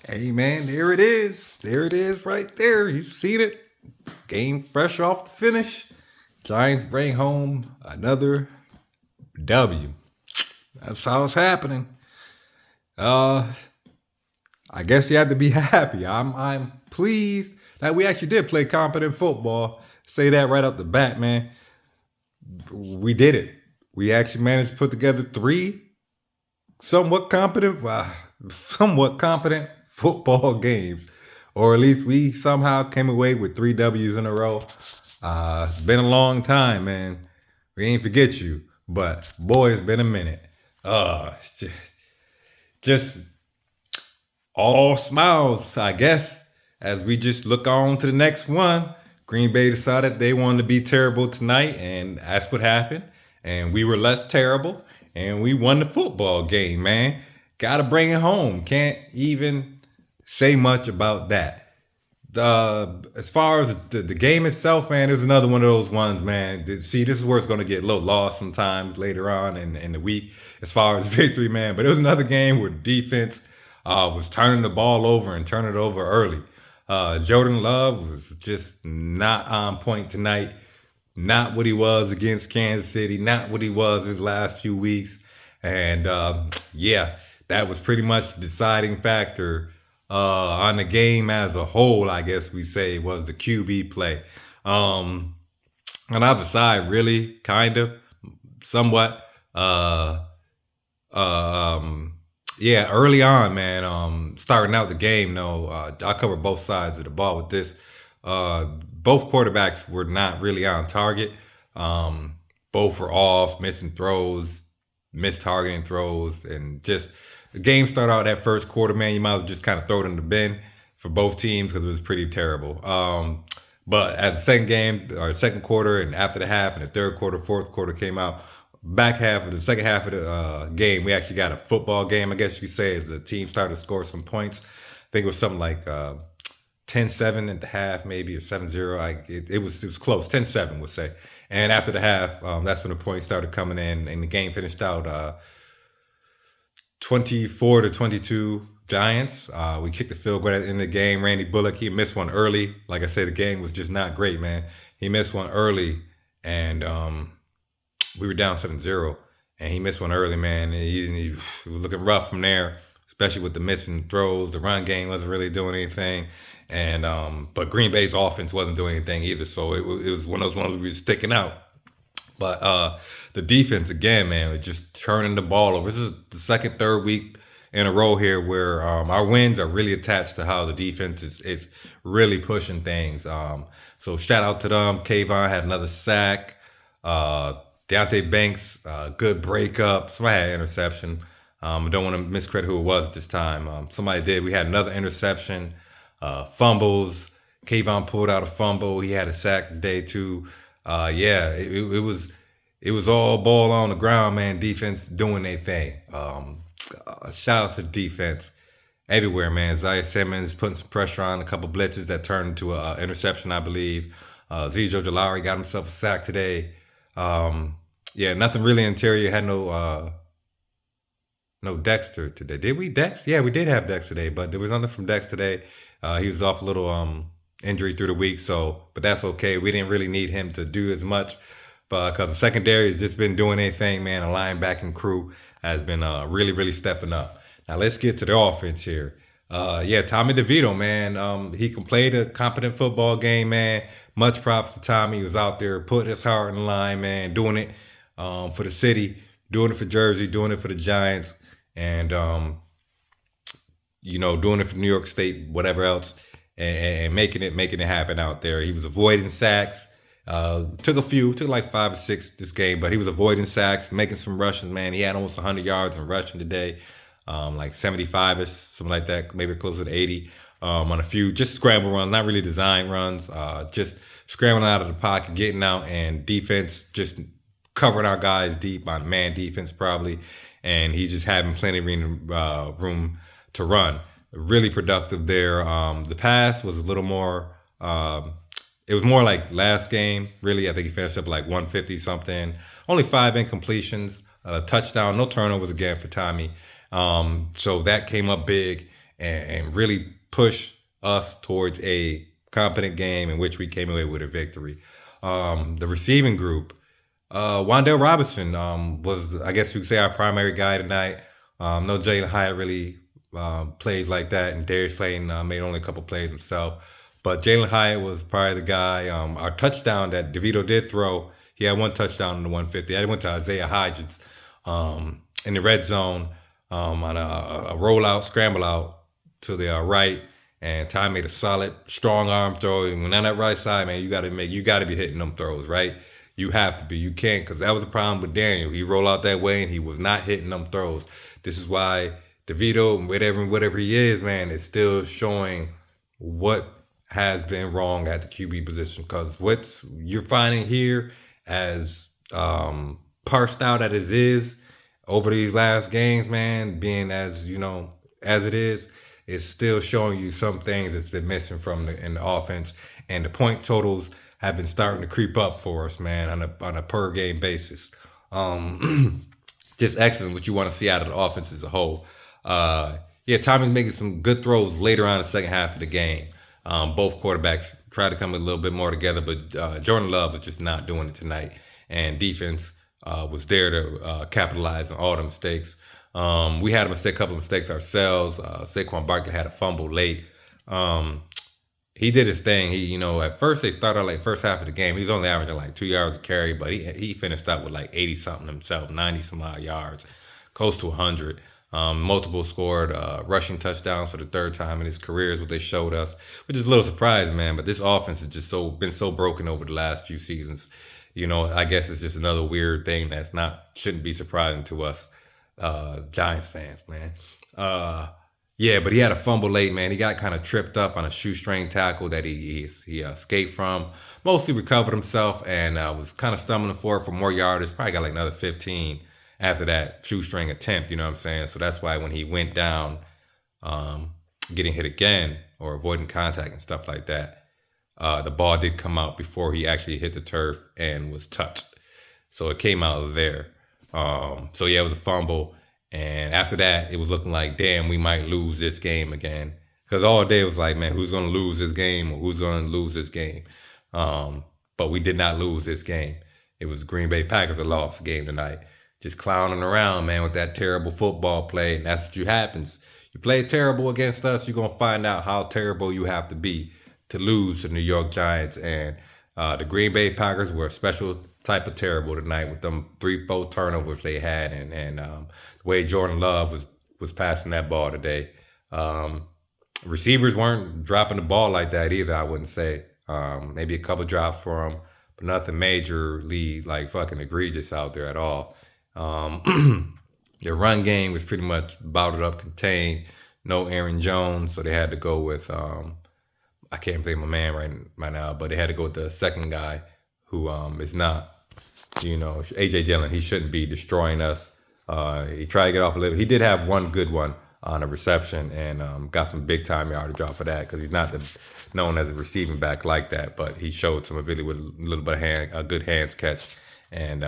Hey man, there it is. There it is right there. You've seen it. Game fresh off the finish. Giants bring home another W. That's how it's happening. Uh I guess you have to be happy. I'm pleased that we actually did play competent football. Say that right off the bat, man. We did it. We actually managed to put together three somewhat competent football games, or at least we somehow came away with three W's in a row. Been a long time, man. We ain't forget you, but boy, it's been a minute. It's just all smiles, I guess, as we just look on to the next one. Green Bay decided they wanted to be terrible tonight, and that's what happened. And we were less terrible, and we won the football game, man. Gotta bring it home. Can't even say much about that. As far as the game itself, man, it was another one of those ones, man. See, this is where it's going to get a little lost sometimes later on in the week as far as victory, man. But it was another game where defense was turning the ball over and turning it over early. Jordan Love was just not on point tonight. Not what he was against Kansas City. Not what he was his last few weeks. And yeah, that was pretty much the deciding factor on the game as a whole. I guess we say was the QB play. On the other side, really, kind of, somewhat. Yeah, early on, man. Starting out the game, though, I cover both sides of the ball with this. Both quarterbacks were not really on target. Both were off, missing throws, missed targeting throws, and just the game started out that first quarter, man. You might as well just kind of throw it in the bin for both teams because it was pretty terrible. But as the second game or second quarter and after the half and the third quarter, fourth quarter came out, back half of the second half of the game, we actually got a football game, I guess you could say, as the team started to score some points. I think it was something like 10-7 at the half, maybe, or 7-0. It was close. 10-7, we'll say. And after the half, that's when the points started coming in, and the game finished out 24-22 Giants. We kicked the field goal in the game. Randy Bullock, he missed one early. Like I said, the game was just not great, man. He missed one early, and we were down 7-0, and he missed one early, man. And he was looking rough from there, especially with the missing throws. The run game wasn't really doing anything. And but Green Bay's offense wasn't doing anything either. So it was one of those ones we were sticking out. But the defense, again, man, was just turning the ball over. This is the second, third week in a row here where our wins are really attached to how the defense is really pushing things. So shout out to them. Kayvon had another sack. Deontay Banks, good breakup. Somebody had an interception. I don't want to miscredit who it was at this time. Somebody did. We had another interception. Fumbles. Kayvon pulled out a fumble. He had a sack today too. Yeah, it was all ball on the ground, man. Defense doing their thing. Shout out to defense everywhere, man. Isaiah Simmons putting some pressure on a couple blitzes that turned into an interception, I believe. Zijo Jalari got himself a sack today. Yeah, nothing really interior. Had no Dexter today. Did we Dex? Yeah, we did have Dex today, but there was nothing from Dex today. He was off a little injury through the week, but that's okay. We didn't really need him to do as much, but because the secondary has just been doing anything, man. The linebacking crew has been really stepping up. Now let's get to the offense here. Yeah, Tommy DeVito, man. He can play a competent football game, man. Much props to Tommy. He was out there putting his heart in the line, man, doing it for the city, doing it for Jersey, doing it for the Giants, and doing it for New York State, whatever else, and making it happen out there. He was avoiding sacks. Took like 5 or 6 this game, but he was avoiding sacks, making some rushes, man. He had almost 100 yards in rushing today, like 75 ish, something like that, maybe closer to 80. On a few just scramble runs, not really design runs, just scrambling out of the pocket, getting out, and defense just covering our guys deep on man defense probably, and he's just having plenty of room to run. Really productive there. The pass was a little more. It was more like last game, really. I think he finished up like 150 something. Only 5 incompletions, a touchdown, no turnovers again for Tommy. So that came up big. and really push us towards a competent game in which we came away with a victory. The receiving group, Wandale Robinson was, I guess you could say, our primary guy tonight. No Jalen Hyatt really played like that, and Darius Slayton made only a couple plays himself. But Jalen Hyatt was probably the guy. Our touchdown that DeVito did throw, he had one touchdown in the 150. I went to Isaiah Hodgins in the red zone on a rollout, scramble out to the right, and Ty made a solid, strong arm throw. And when on that right side, man, you got to be hitting them throws, right? You have to be. You can't, because that was the problem with Daniel. He rolled out that way and he was not hitting them throws. This is why DeVito, whatever he is, man, is still showing what has been wrong at the QB position. Because what you're finding here, as parsed out as it is over these last games, man, being as as it is still showing you some things that's been missing from in the offense, and the point totals have been starting to creep up for us, man, on a per game basis. Just excellent what you want to see out of the offense as a whole. Yeah, Tommy's making some good throws later on in the second half of the game. Both quarterbacks tried to come a little bit more together, but Jordan Love was just not doing it tonight. And defense was there to capitalize on all the mistakes. We had a couple of mistakes ourselves. Saquon Barkley had a fumble late. He did his thing. At first they started like first half of the game. He was only averaging like 2 yards a carry, but he finished up with like 80 something himself, 90 some odd yards, close to 100. Multiple scored rushing touchdowns for the third time in his career is what they showed us, which is a little surprising, man. But this offense has just been so broken over the last few seasons. I guess it's just another weird thing shouldn't be surprising to us Giants fans, man. Yeah, but he had a fumble late, man. He got kind of tripped up on a shoestring tackle that he escaped from. Mostly recovered himself and was kind of stumbling forward for more yardage. Probably got like another 15 after that shoestring attempt, you know what I'm saying? So that's why when he went down, getting hit again or avoiding contact and stuff like that, the ball did come out before he actually hit the turf and was touched. So it came out of there. So yeah, it was a fumble. And after that, it was looking like, damn, we might lose this game again. Because all day it was like, man, who's going to lose this game or who's going to lose this game? But we did not lose this game. It was Green Bay Packers that lost the game tonight. Just clowning around, man, with that terrible football play. And that's what happens. You play terrible against us, you're going to find out how terrible you have to be to lose to the New York Giants. And the Green Bay Packers were a special type of terrible tonight with them 3-4 turnovers they had, and the way Jordan Love was passing that ball today. Receivers weren't dropping the ball like that either, I wouldn't say. Maybe a couple drops for them, but nothing majorly like fucking egregious out there at all. Their run game was pretty much bottled up, contained. No Aaron Jones, so they had to go with I can't think of my man right now, but they had to go with the second guy who is not, AJ Dillon. He shouldn't be destroying us. He tried to get off a little. He did have one good one on a reception and got some big time yardage off of that because he's not known as a receiving back like that, but he showed some ability with a little bit of a good hands catch and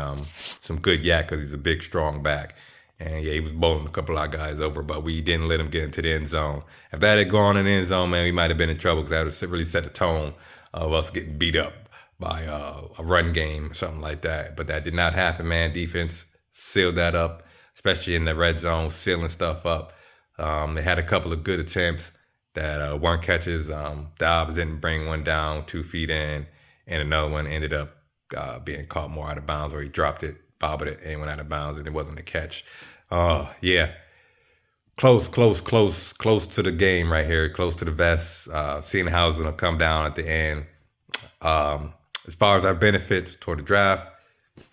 some good yak because he's a big, strong back. And yeah, he was bowling a couple of guys over, but we didn't let him get into the end zone. If that had gone in the end zone, man, we might have been in trouble because that would really set the tone of us getting beat up by a run game or something like that. But that did not happen, man. Defense sealed that up, especially in the red zone, sealing stuff up. They had a couple of good attempts that weren't catches. Dobbs didn't bring one down 2 feet in, and another one ended up being caught more out of bounds, or he dropped it, bobbled it, and went out of bounds, and it wasn't a catch. Yeah. Close to the game right here, close to the vest. Seeing how it's going to come down at the end. As far as our benefits toward the draft,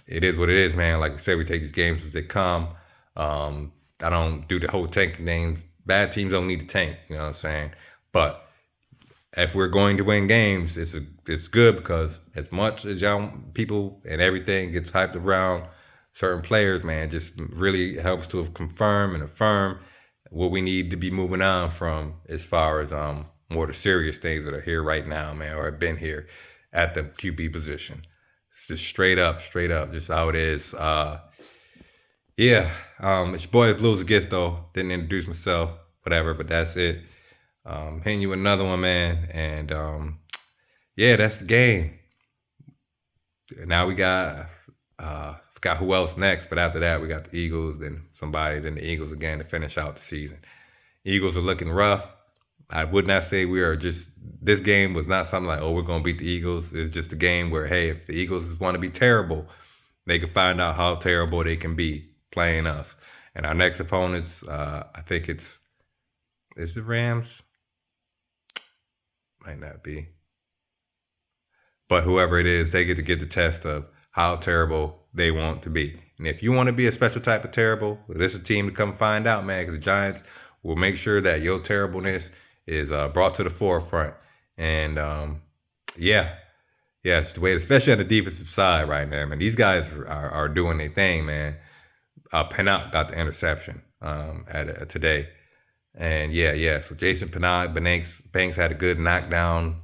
it is what it is, man. Like I said, we take these games as they come. I don't do the whole tanking thing. Bad teams don't need to tank, you know what I'm saying? But if we're going to win games, it's good because as much as young people and everything gets hyped around certain players, man, just really helps to confirm and affirm what we need to be moving on from as far as more the serious things that are here right now, man, or have been here at the QB position. It's just straight up, just how it is. Yeah, it's your boy Blues Against though. Didn't introduce myself. whatever. But that's it. Hitting you with another one, man. And yeah, that's the game. Now we got forgot who else next, but after that we got the Eagles, then somebody, then the Eagles again to finish out the season. Eagles are looking rough. I would not say we are just this game was not something like, oh, we're gonna beat the Eagles. It's just a game where, hey, if the Eagles want to be terrible, they can find out how terrible they can be playing us. And our next opponents, I think it's the Rams. Might not be. But whoever it is, they get to get the test of how terrible they want to be. And if you want to be a special type of terrible, this is a team to come find out, man, because the Giants will make sure that your terribleness is brought to the forefront. And yeah, it's the way, especially on the defensive side right now, man. These guys are doing their thing, man. Penat got the interception today. And yeah. So Jason Banks had a good knockdown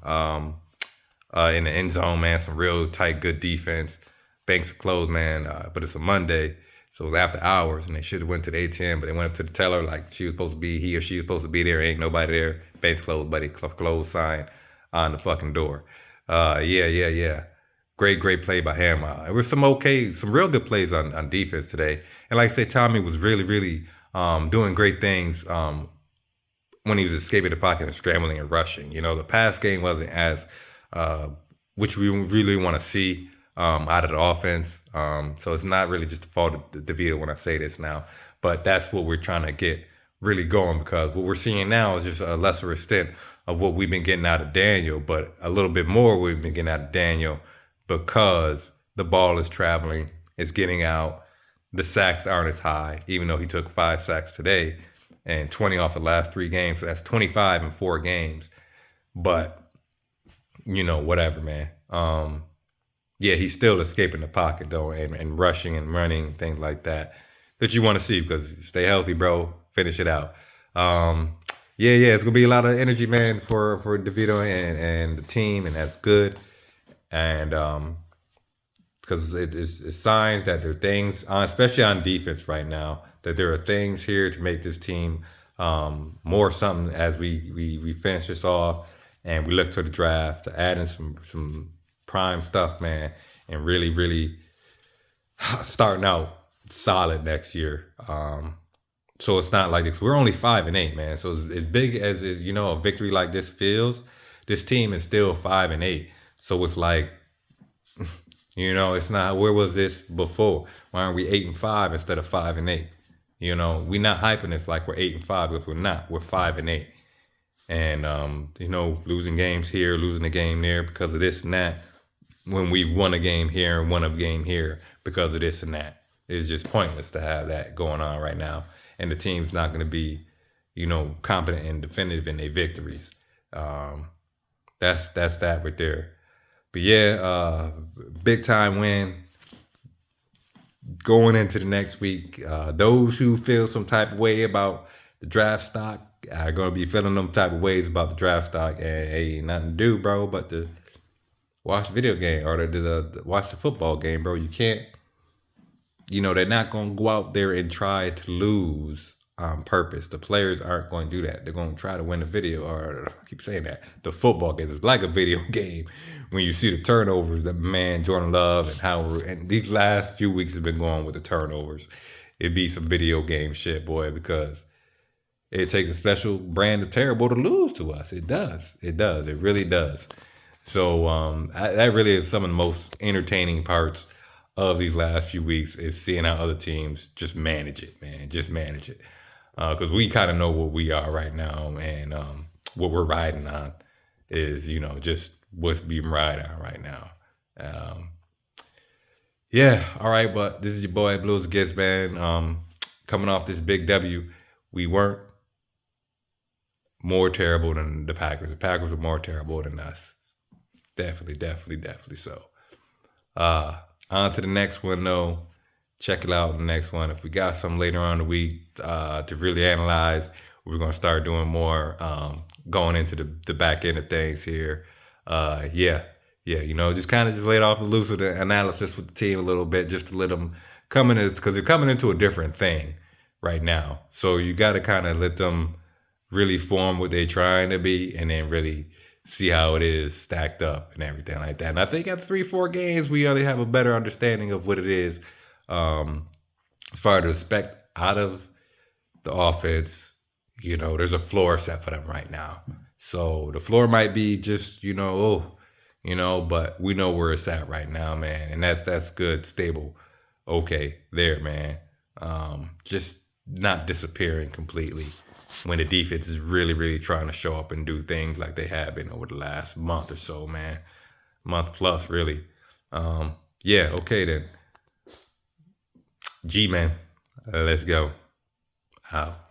in the end zone, man. Some real tight, good defense. Banks closed, man. But it's a Monday, so it was after hours, and they should have went to the ATM, but they went up to the teller like he or she was supposed to be there. Ain't nobody there. Banks closed, buddy. Closed sign on the fucking door. Yeah. Great play by him. It was some real good plays on defense today. And like I said, Tommy was really doing great things when he was escaping the pocket and scrambling and rushing. You know, the pass game wasn't as which we really want to see out of the offense. So it's not really just the fault of DeVito when I say this now, but that's what we're trying to get really going, because what we're seeing now is just a lesser extent of what we've been getting out of Daniel, but a little bit more we've been getting out of Daniel because the ball is traveling, it's getting out, the sacks aren't as high, even though he took 5 sacks today and 20 off the last 3 games. So that's 25 in 4 games. But, you know, whatever, man. Yeah, he's still escaping the pocket, though, and rushing and running, things like that you want to see, because stay healthy, bro. Finish it out. Yeah, it's going to be a lot of energy, man, for DeVito and the team, and that's good. And because it's signs that there are things, especially on defense right now, that there are things here to make this team more something as we finish this off and we look to the draft to add in some prime stuff, man, and really starting out solid next year. So it's not like this. We're only 5-8, man. So as big as a victory like this feels, this team is still 5-8. So it's like, it's not, where was this before? Why aren't we 8-5 instead of 5-8? We're not hyping this like we're 8-5, because we're not. We're 5-8. And losing games here, losing a game there because of this and that, when we won a game here and won a game here because of this and that. It's just pointless to have that going on right now. And the team's not going to be, competent and definitive in their victories. That's that right there. But yeah, big time win. Going into the next week, those who feel some type of way about the draft stock are going to be feeling them type of ways about the draft stock. And hey, nothing to do, bro, but to watch the video game or to watch the football game, bro. You can't, they're not going to go out there and try to lose on purpose. The players aren't going to do that. They're going to try to win the video, or I keep saying that, the football game is like a video game when you see the turnovers that Jordan Love and these last few weeks have been going with the turnovers. It'd be some video game shit, boy, because it takes a special brand of terrible to lose to us. It does. It really does. So that really is some of the most entertaining parts of these last few weeks, is seeing how other teams just manage it, man. Just manage it. Because we kind of know what we are right now, and what we're riding on is, just what's being riding on right now. Yeah, all right, but this is your boy Blues Gets, man. Coming off this big W, we weren't more terrible than the Packers. The Packers were more terrible than us. Definitely so. On to the next one, though. Check it out in the next one. If we got some later on in the week to really analyze, we're going to start doing more going into the back end of things here. Just kind of just laid off the loose of the analysis with the team a little bit, just to let them come in, because they're coming into a different thing right now. So you got to kind of let them really form what they're trying to be, and then really see how it is stacked up and everything like that. And I think after 3, 4 games, we only have a better understanding of what it is, um, as far as the respect out of the offense. There's a floor set for them right now. So the floor might be just, but we know where it's at right now, man. And that's good, stable, okay, there, man. Just not disappearing completely when the defense is really, really trying to show up and do things like they have been over the last month or so, man. Month plus, really. Yeah, okay then. G man, let's go. Out.